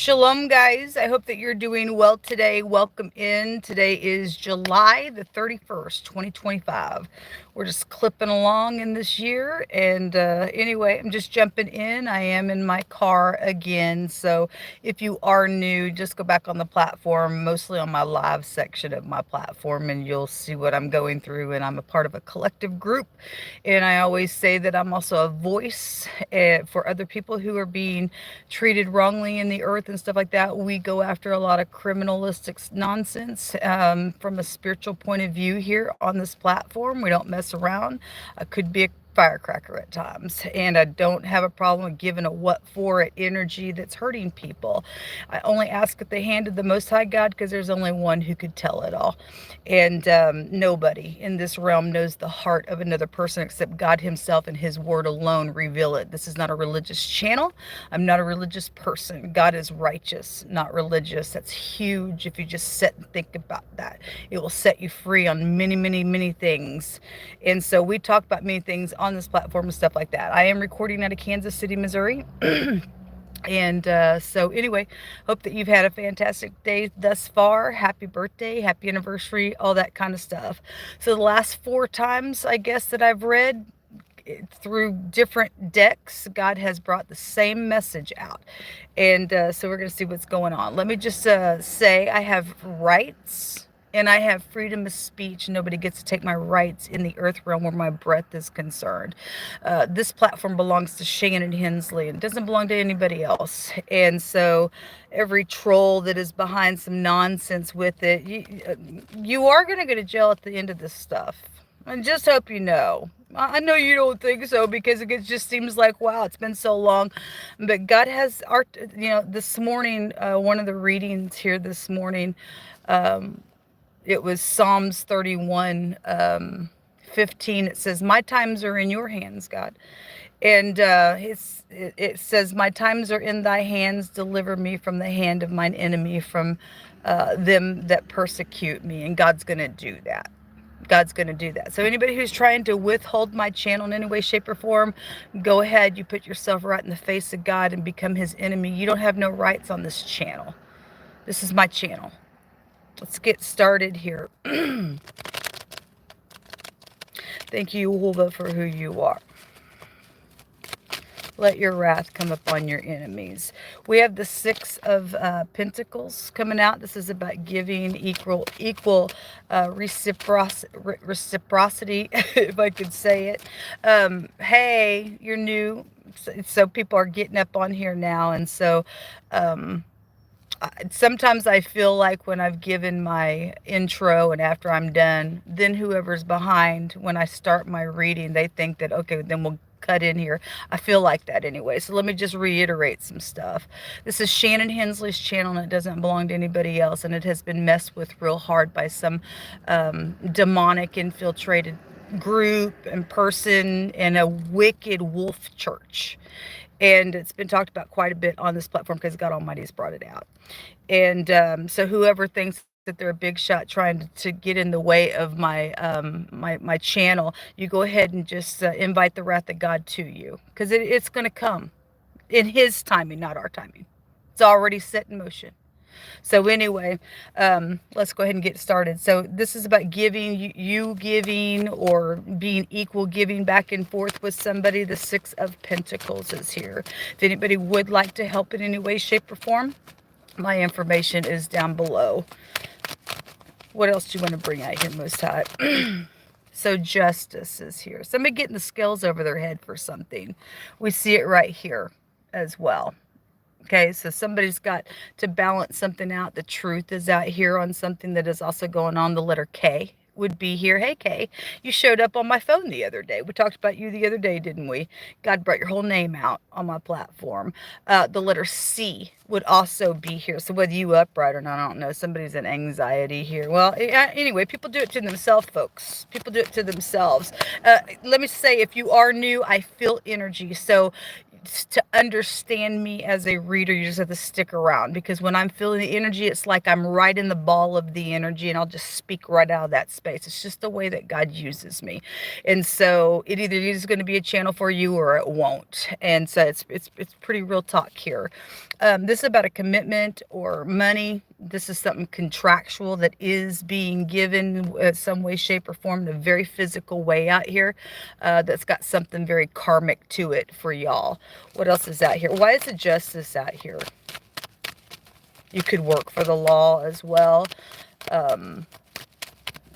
Shalom, guys. I hope that you're doing well today. Welcome in. Today is July the 31st, 2025. We're just clipping along in this year. And anyway, I'm just jumping in. I am in my car again. So if you are new, just go back on the platform, mostly on my live section of my platform, and you'll see what I'm going through. And I'm a part of a collective group. And I always say that I'm also a voice for other people who are being treated wrongly in the earth and stuff like that. We go after a lot of criminalistic nonsense from a spiritual point of view here on this platform. We don't mess around. I could be a firecracker at times, and I don't have a problem with giving a what for it energy that's hurting people. I only ask at the hand of the Most High God, because there's only one who could tell it all, and nobody in this realm knows the heart of another person except God himself, and his word alone reveal it. This is not a religious channel. I'm not a religious person. God is righteous, not religious. That's huge. If you just sit and think about that, it will set you free on many, many, many things. And so we talk about many things on this platform and stuff like that. I am recording out of Kansas City, Missouri. And so anyway, hope that you've had a fantastic day thus far. Happy birthday, happy anniversary, all that kind of stuff. So the last 4 times, I guess, that I've read through different decks, God has brought the same message out. And so we're going to see what's going on. Let me just say I have rights. And I have freedom of speech. Nobody gets to take my rights in the earth realm where my breath is concerned. This platform belongs to Shannon Hensley and doesn't belong to anybody else. And so every troll that is behind some nonsense with it, you are going to go to jail at the end of this stuff. I just hope you know. I know you don't think so, because it just seems like, wow, it's been so long. But God has art. This morning, one of the readings here this morning, it was Psalms 31, 15. It says, my times are in your hands, God. And it says, my times are in thy hands. Deliver me from the hand of mine enemy, from them that persecute me. And God's going to do that. God's going to do that. So anybody who's trying to withhold my channel in any way, shape, or form, go ahead. You put yourself right in the face of God and become his enemy. You don't have no rights on this channel. This is my channel. Let's get started here. Thank you, Jehovah, for who you are. Let your wrath come upon your enemies. We have the 6 of Pentacles coming out. This is about giving equal reciprocity, if I could say it. Hey, you're new. So people are getting up on here now. And so sometimes I feel like when I've given my intro and after I'm done, then whoever's behind, when I start my reading, they think that, okay, then we'll cut in here. I feel like that anyway. So let me just reiterate some stuff. This is Shannon Hensley's channel, and it doesn't belong to anybody else. And it has been messed with real hard by some demonic infiltrated group and person in a wicked wolf church. And it's been talked about quite a bit on this platform because God Almighty has brought it out. And so whoever thinks that they're a big shot trying to get in the way of my my channel, you go ahead and just invite the wrath of God to you, because it's going to come in his timing, not our timing. It's already set in motion. So anyway, let's go ahead and get started. So this is about giving, you giving, or being equal giving back and forth with somebody. The 6 of Pentacles is here. If anybody would like to help in any way, shape, or form, my information is down below. What else do you want to bring out here, Most High? So justice is here. Somebody getting the scales over their head for something. We see it right here as well. Okay, so somebody's got to balance something out. The truth is out here on something that is also going on. The letter K would be here. Hey, K, you showed up on my phone the other day. We talked about you the other day, didn't we? God brought your whole name out on my platform. The letter C would also be here. So whether you upright or not, I don't know. Somebody's in anxiety here. Well, anyway, people do it to themselves, folks. People do it to themselves. Let me say, if you are new, I feel energy. So to understand me as a reader, you just have to stick around, because when I'm feeling the energy, it's like I'm right in the ball of the energy, and I'll just speak right out of that space. It's just the way that God uses me. And so it either is going to be a channel for you or it won't. And so it's pretty real talk here. This is about a commitment or money. This is something contractual that is being given in some way, shape, or form, in a very physical way out here, that's got something very karmic to it for y'all. What else is out here? Why is the justice out here? You could work for the law as well.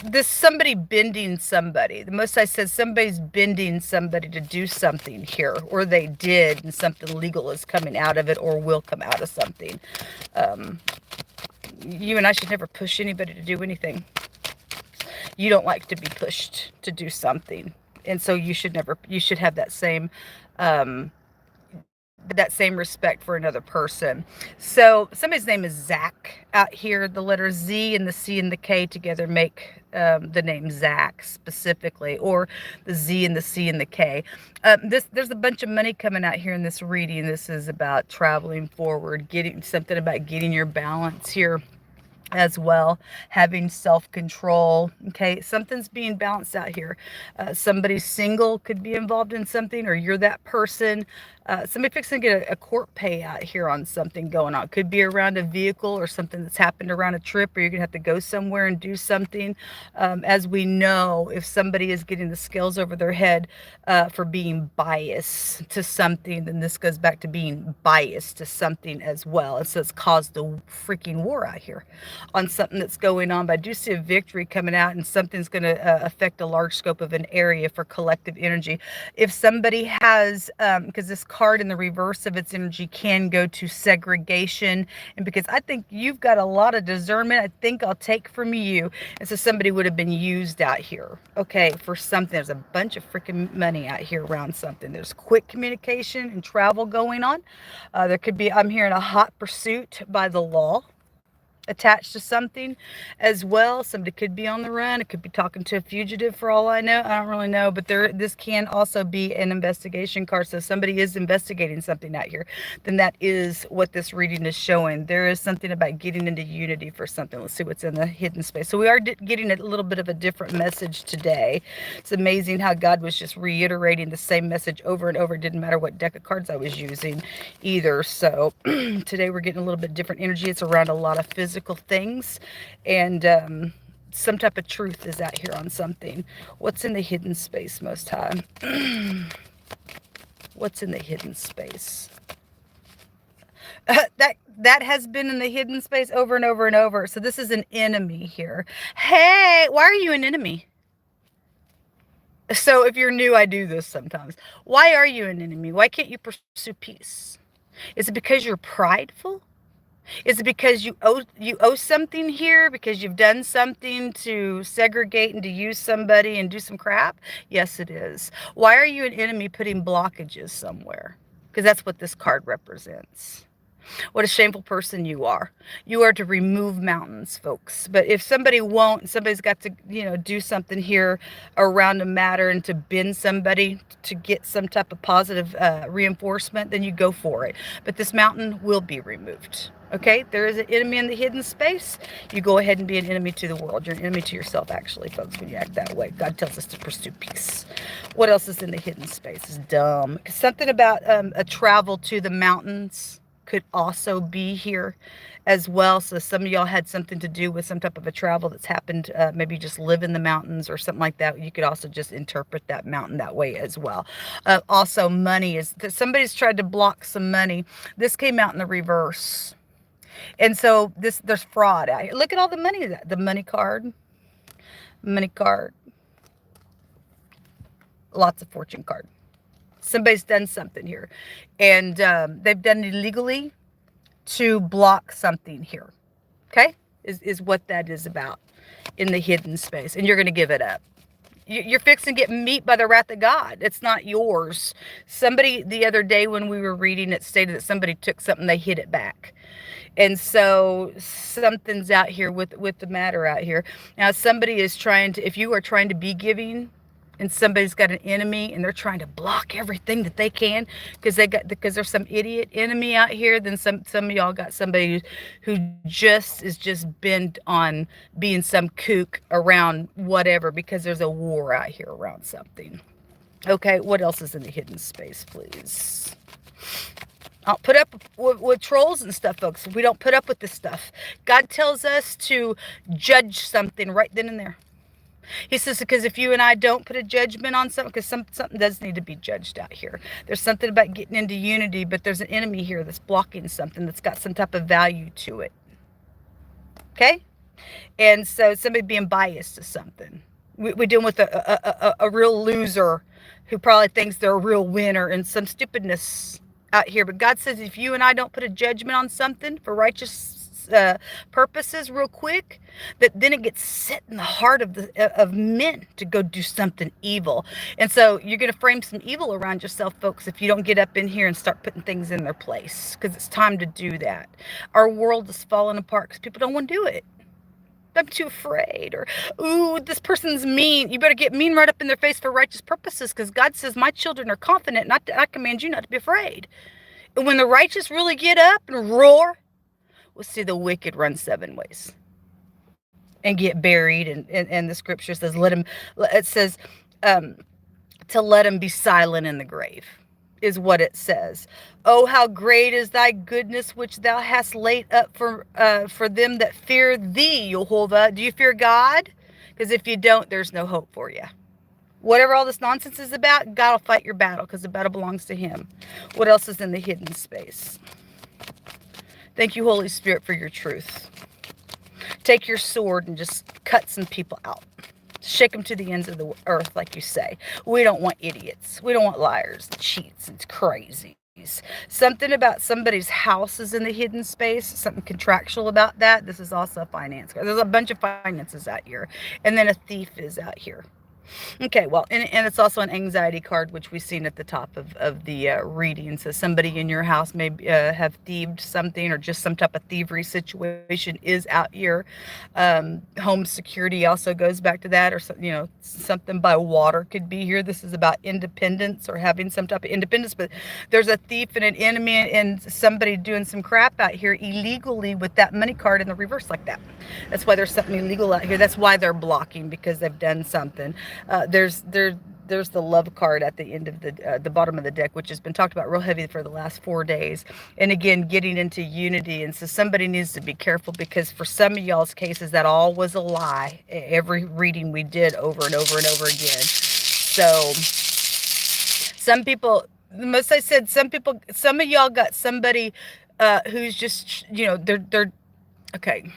This somebody bending somebody. The most I said, somebody's bending somebody to do something here, or they did, and something legal is coming out of it or will come out of something. You and I should never push anybody to do anything. You don't like to be pushed to do something, and so you should have that same respect for another person. So somebody's name is Zach out here. The letter Z and the C and the K together make the name Zach specifically, or the Z and the C and the K. There's a bunch of money coming out here in this reading. This is about traveling forward, getting something about getting your balance here as well, having self-control. Okay, something's being balanced out here. Somebody single could be involved in something, or you're that person. Somebody fixing to get a court payout here on something going on. Could be around a vehicle or something that's happened around a trip, or you're gonna have to go somewhere and do something. As we know, if somebody is getting the scales over their head for being biased to something, then this goes back to being biased to something as well. And so it's caused a freaking war out here on something that's going on. But I do see a victory coming out, and something's going to affect a large scope of an area for collective energy. If somebody has, because this card in the reverse of its energy can go to segregation, and because I think you've got a lot of discernment, I think I'll take from you. And so somebody would have been used out here, okay, for something. There's a bunch of freaking money out here around something. There's quick communication and travel going on. There could be, I'm hearing, a hot pursuit by the law attached to something as well. Somebody could be on the run. It could be talking to a fugitive, for all I know. I don't really know, but this can also be an investigation card. So if somebody is investigating something out here, then that is what this reading is showing. There is something about getting into unity for something. Let's see what's in the hidden space. So we are getting a little bit of a different message today. It's amazing how God was just reiterating the same message over and over. It didn't matter what deck of cards I was using either. So today we're getting a little bit different energy. It's around a lot of physical things, and some type of truth is out here on something. What's in the hidden space, Most High? What's in the hidden space? That has been in the hidden space over and over and over. So this is an enemy here. Hey, why are you an enemy? So if you're new, I do this sometimes. Why are you an enemy? Why can't you pursue peace? Is it because you're prideful? Is it because you owe something here, because you've done something to segregate and to use somebody and do some crap? Yes, it is. Why are you an enemy putting blockages somewhere? Because that's what this card represents. What a shameful person you are. You are to remove mountains, folks. But if somebody won't, somebody's got to, do something here around a matter and to bend somebody to get some type of positive reinforcement, then you go for it. But this mountain will be removed. Okay, there is an enemy in the hidden space. You go ahead and be an enemy to the world. You're an enemy to yourself, actually, folks, when you act that way. God tells us to pursue peace. What else is in the hidden space? Is dumb. Something about a travel to the mountains could also be here as well. So some of y'all had something to do with some type of a travel that's happened. Maybe just live in the mountains or something like that. You could also just interpret that mountain that way as well. Also, money is that somebody's tried to block some money. This came out in the reverse. And so there's fraud out here. Look at all the money. The money card. Lots of fortune card. Somebody's done something here, and they've done it illegally to block something here. Okay, is what that is about in the hidden space, and you're going to give it up. You're fixing to get meat by the wrath of God. It's not yours. Somebody the other day when we were reading it stated that somebody took something, they hid it back. And so something's out here with the matter out here. Now somebody is trying to, if you are trying to be giving, and somebody's got an enemy and they're trying to block everything that they can because there's some idiot enemy out here, then some of y'all got somebody who just is just bent on being some kook around whatever because there's a war out here around something. Okay, what else is in the hidden space, please? I'll put up with trolls and stuff, folks. We don't put up with this stuff. God tells us to judge something right then and there. He says, because if you and I don't put a judgment on something, because something does need to be judged out here. There's something about getting into unity, but there's an enemy here that's blocking something that's got some type of value to it. Okay? And so somebody being biased to something. We're dealing with a real loser who probably thinks they're a real winner and some stupidness out here. But God says if you and I don't put a judgment on something for righteous purposes real quick, that then it gets set in the heart of men to go do something evil. And so you're going to frame some evil around yourself, folks, if you don't get up in here and start putting things in their place, because it's time to do that. Our world is falling apart because people don't want to do it. I'm too afraid, or, ooh, this person's mean. You better get mean right up in their face for righteous purposes, because God says, my children are confident, and I command you not to be afraid. And when the righteous really get up and roar, we'll see the wicked run 7 ways and get buried. And the scripture says, to let him be silent in the grave, is what it says. Oh, how great is thy goodness, which thou hast laid up for them that fear thee, Jehovah. Do you fear God? Because if you don't, there's no hope for you. Whatever all this nonsense is about, God will fight your battle, because the battle belongs to him. What else is in the hidden space? Thank you, Holy Spirit, for your truth. Take your sword and just cut some people out. Shake them to the ends of the earth, like you say. We don't want idiots. We don't want liars, cheats, and crazies. Something about somebody's house is in the hidden space. Something contractual about that. This is also a finance card. There's a bunch of finances out here. And then a thief is out here. Okay, well, and it's also an anxiety card, which we've seen at the top of the reading. So somebody in your house may have thieved something, or just some type of thievery situation is out here. Home security also goes back to that, or something by water could be here. This is about independence, or having some type of independence. But there's a thief and an enemy, and somebody doing some crap out here illegally with that money card in the reverse like that. That's why there's something illegal out here. That's why they're blocking, because they've done something. There's the love card at the end of the bottom of the deck, which has been talked about real heavy for the last 4 days. And again, getting into unity. And so somebody needs to be careful, because for some of y'all's cases, that all was a lie. Every reading we did over and over and over again. So some people, most I said, some of y'all got somebody who's just, they're okay.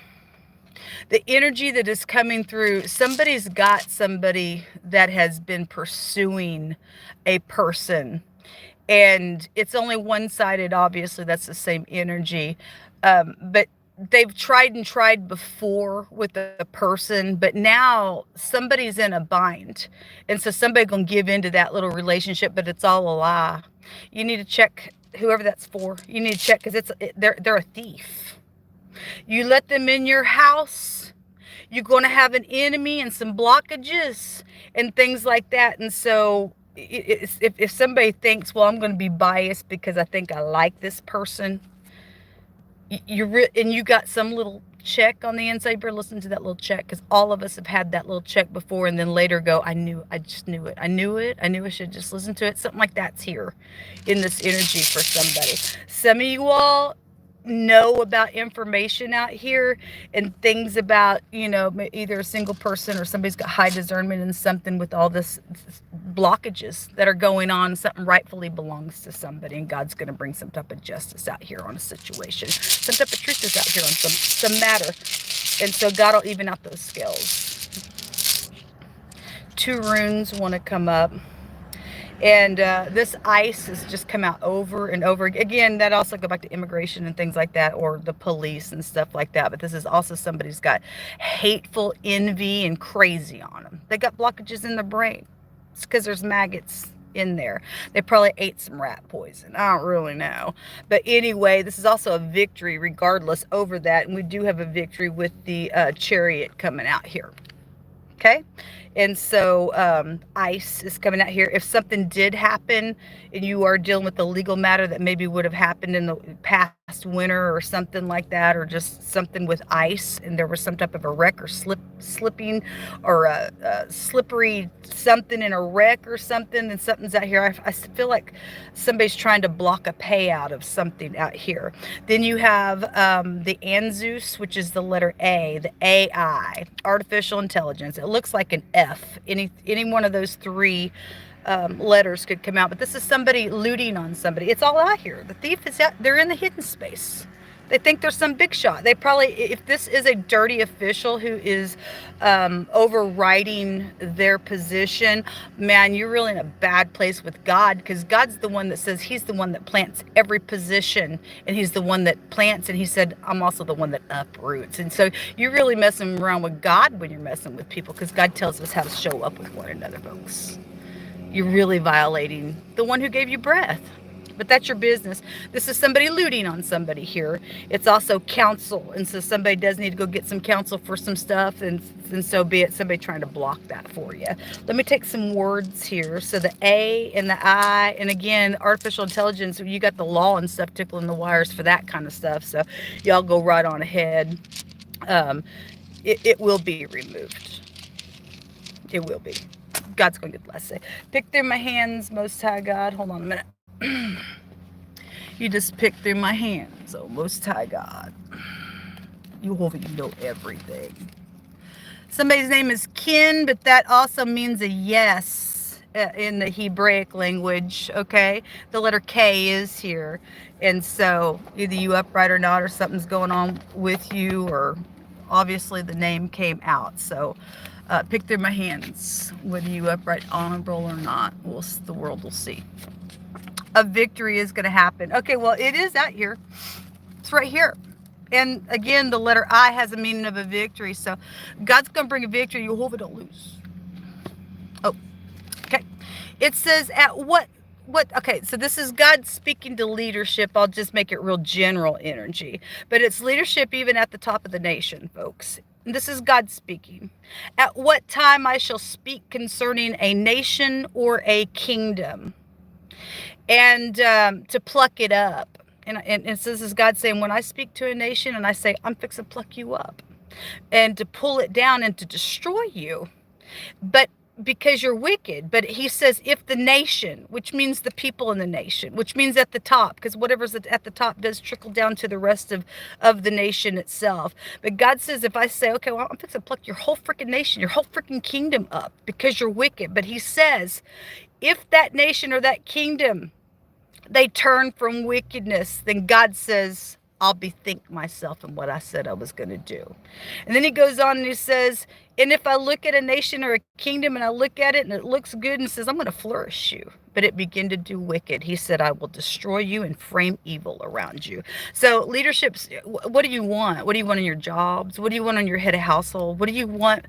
The energy that is coming through, somebody's got somebody that has been pursuing a person, and it's only one-sided. Obviously, that's the same energy, but they've tried before with a person, but now somebody's in a bind, and so somebody gonna give into that little relationship, but it's all a lie. You need to check whoever that's for. You need to check, because they're a thief. You let them in your house, you're going to have an enemy and some blockages and things like that. And so if somebody thinks, well, I'm going to be biased because I think I like this person, and you got some little check on the inside, you better listen to that little check, because all of us have had that little check before, and then later go, I just knew it. I knew I should just listen to it. Something like that's here in this energy for somebody. Some of you all know about information out here and things about, either a single person or somebody's got high discernment in something with all this blockages that are going on. Something rightfully belongs to somebody, and God's going to bring some type of justice out here on a situation. Some type of truth is out here on some matter. And so God will even out those scales. 2 runes want to come up. And this ice has just come out over and over again. That also go back to immigration and things like that, or the police and stuff like that. But this is also somebody's got hateful envy and crazy on them. They got blockages in the brain. It's because there's maggots in there. They probably ate some rat poison. I don't really know. But anyway, this is also a victory regardless over that. And we do have a victory with the chariot coming out here. Okay. And so ICE is coming out here. If something did happen and you are dealing with a legal matter that maybe would have happened in the past winter or something like that, or just something with ice and there was some type of a wreck or slipping or a slippery something in a wreck or something, and something's out here. I feel like somebody's trying to block a payout of something out here. Then you have the ANZUS, which is the letter A, the AI, artificial intelligence. It looks like an F. Any one of those three letters could come out, but this is somebody looting on somebody. It's all out here. The thief is out. They're in the hidden space. They think there's some big shot. They probably, if this is a dirty official who is overriding their position, man, you're really in a bad place with God, because God's the one that says he's the one that plants every position, and he's the one that plants, and he said, I'm also the one that uproots. And so you're really messing around with God when you're messing with people, because God tells us how to show up with one another, folks. You're really violating the one who gave you breath. But that's your business. This is somebody looting on somebody here. It's also counsel. And so somebody does need to go get some counsel for some stuff, and so be it. Somebody trying to block that for you. Let me take some words here. So the A and the I, and again, artificial intelligence, you got the law and stuff tickling the wires for that kind of stuff. So y'all go right on ahead. It will be removed. It will be. God's going to get blessed. Pick through my hands, Most High God. Hold on a minute. You just pick through my hands, oh Most High God. You know everything. Somebody's name is Kin, but that also means a yes in the Hebraic language, okay? The letter K is here. And so either you upright or not, or something's going on with you, or obviously the name came out. So pick through my hands, whether you upright, honorable or not. The world will see. A victory is going to happen. Okay, well, it is out here. It's right here. And again, the letter I has a meaning of a victory. So God's going to bring a victory. You hope it don't lose. Oh, okay. It says at what, okay, so this is God speaking to leadership. I'll just make it real general energy. But it's leadership even at the top of the nation, folks. And this is God speaking. At what time I shall speak concerning a nation or a kingdom. And to pluck it up. And so this is God saying, when I speak to a nation and I say, I'm fixing to pluck you up, and to pull it down and to destroy you, but because you're wicked. But he says, if the nation, which means the people in the nation, which means at the top, because whatever's at the top does trickle down to the rest of the nation itself. But God says, if I say, okay, well, I'm fixing to pluck your whole freaking nation, your whole freaking kingdom up because you're wicked. But he says, if that nation or that kingdom, they turn from wickedness, then God says, I'll bethink myself in what I said I was going to do. And then he goes on and he says, and if I look at a nation or a kingdom and I look at it and it looks good and says, I'm going to flourish you, but it begin to do wicked, he said, I will destroy you and frame evil around you. So leaderships, what do you want? What do you want in your jobs? What do you want on your head of household? What do you want?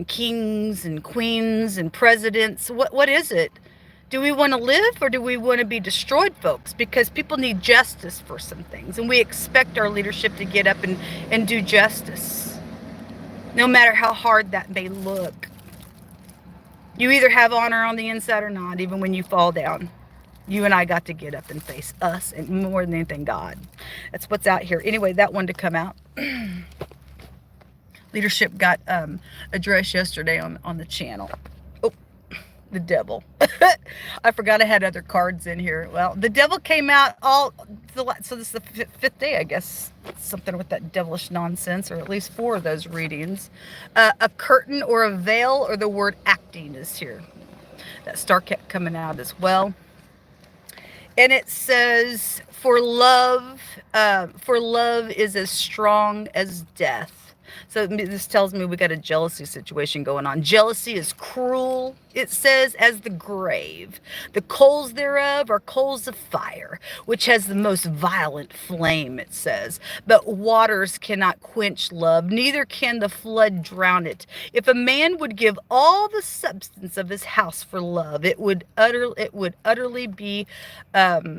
Kings and queens and presidents? What is it? Do we want to live, or do we want to be destroyed, folks? Because people need justice for some things, and we expect our leadership to get up and do justice, no matter how hard that may look. You either have honor on the inside or not, even when you fall down. You and I got to get up and face us, and more than anything, God. That's what's out here. Anyway, that one to come out. Leadership got addressed yesterday on the channel. The devil. I forgot I had other cards in here. Well, the devil came out so this is the fifth day, I guess, something with that devilish nonsense, or at least 4 of those readings. A curtain or a veil, or the word acting is here. That star kept coming out as well. And it says, for love is as strong as death. So this tells me we got a jealousy situation going on. Jealousy is cruel, it says, as the grave. The coals thereof are coals of fire, which has the most violent flame, it says. But waters cannot quench love, neither can the flood drown it. If a man would give all the substance of his house for love, it would utterly be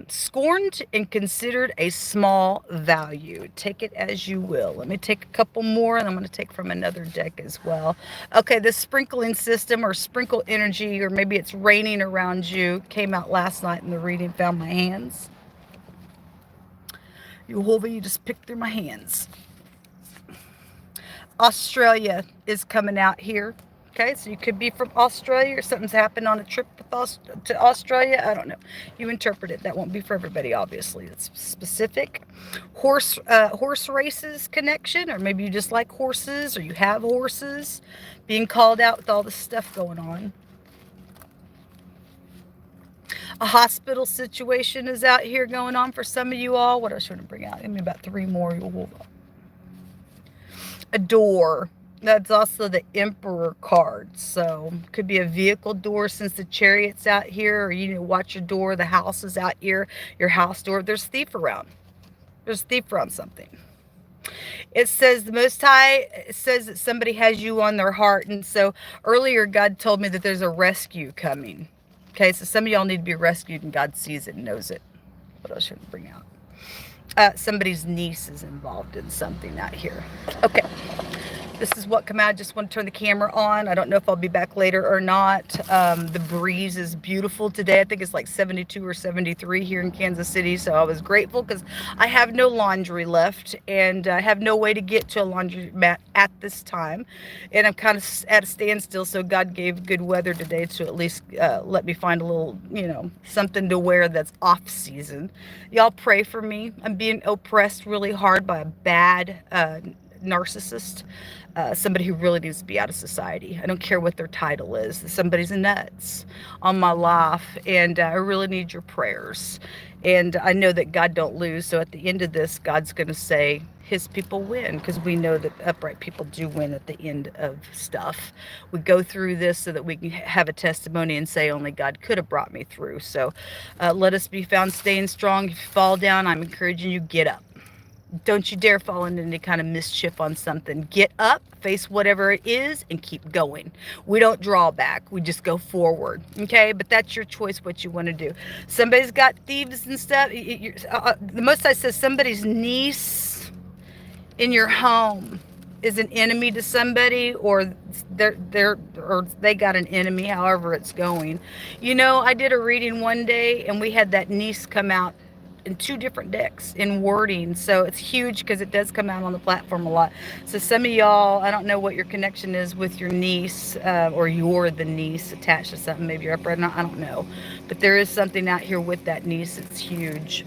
scorned and considered a small value. Take it as you will. Let me take a couple more more, and I'm going to take from another deck as well. Okay, this sprinkling system or sprinkle energy, or maybe it's raining around you, came out last night in the reading, found my hands. You just picked through my hands. Australia is coming out here. Okay, so you could be from Australia, or something's happened on a trip to Australia. I don't know. You interpret it. That won't be for everybody, obviously. It's specific. Horse races connection, or maybe you just like horses, or you have horses. Being called out with all this stuff going on. A hospital situation is out here going on for some of you all. What else should I bring out? Give me about 3 more. A door. That's also the Emperor card. So could be a vehicle door, since the Chariot's out here, or you need to watch your door. The house is out here, your house door. There's a thief around. There's a thief around something. It says the Most High, it says that somebody has you on their heart. And so earlier God told me that there's a rescue coming. Okay, so some of y'all need to be rescued, and God sees it and knows it. What else should I bring out? Somebody's niece is involved in something out here. Okay. This is what come out. I just want to turn the camera on. I don't know if I'll be back later or not. The breeze is beautiful today. I think it's like 72 or 73 here in Kansas City. So I was grateful because I have no laundry left, and I have no way to get to a laundry mat at this time. And I'm kind of at a standstill. So God gave good weather today to at least let me find a little, something to wear that's off season. Y'all pray for me. I'm being oppressed really hard by a bad narcissist. Somebody who really needs to be out of society. I don't care what their title is. Somebody's nuts on my life, and I really need your prayers. And I know that God don't lose, so at the end of this, God's going to say his people win, because we know that upright people do win at the end of stuff. We go through this so that we can have a testimony and say only God could have brought me through. So let us be found staying strong. If you fall down, I'm encouraging you, get up. Don't you dare fall into any kind of mischief on something. Get up, face whatever it is, and keep going. We don't draw back. We just go forward. Okay? But that's your choice what you want to do. Somebody's got thieves and stuff. The Most High says somebody's niece in your home is an enemy to somebody, or they got an enemy, however it's going. I did a reading one day, and we had that niece come out in 2 different decks in wording. So it's huge because it does come out on the platform a lot. So some of y'all, I don't know what your connection is with your niece, or you're the niece attached to something. Maybe you're upbred. I don't know. But there is something out here with that niece. It's huge.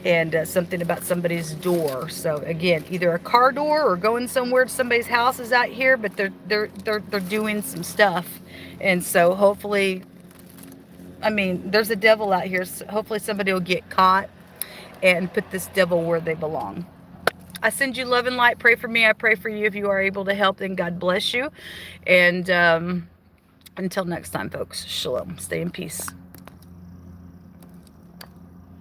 And something about somebody's door. So again, either a car door or going somewhere to somebody's house is out here, but they're doing some stuff. And so hopefully, there's a devil out here. So hopefully somebody will get caught and put this devil where they belong. I send you love and light. Pray for me. I pray for you. If you are able to help, then God bless you. And until next time, folks, shalom. Stay in peace.